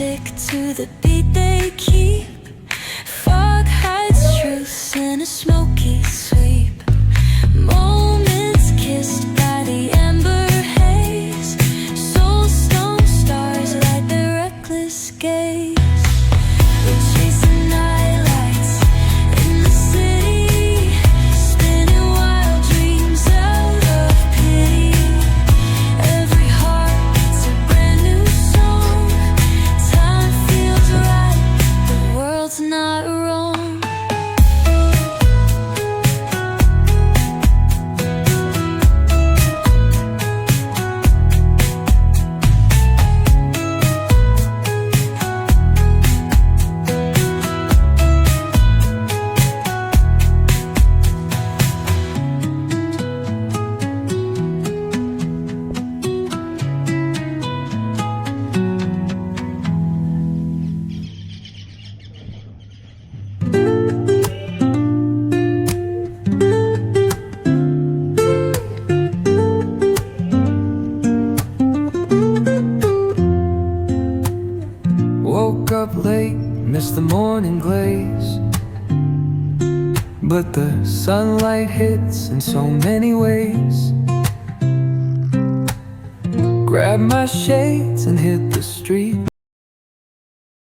stick to the beat they keep. Fog hides truth in a smoky sweep. Moments kissed by the amber haze. Soulstone stars light their reckless gaze. We're chasing nightlights in the city, spinning wild dreams out of pity. Every heart beats a brand new song. Time feels right, the world's not wrong. Woke up late, missed the morning glaze, but the sunlight hits in so many ways. Grabbed my shades and hit the street.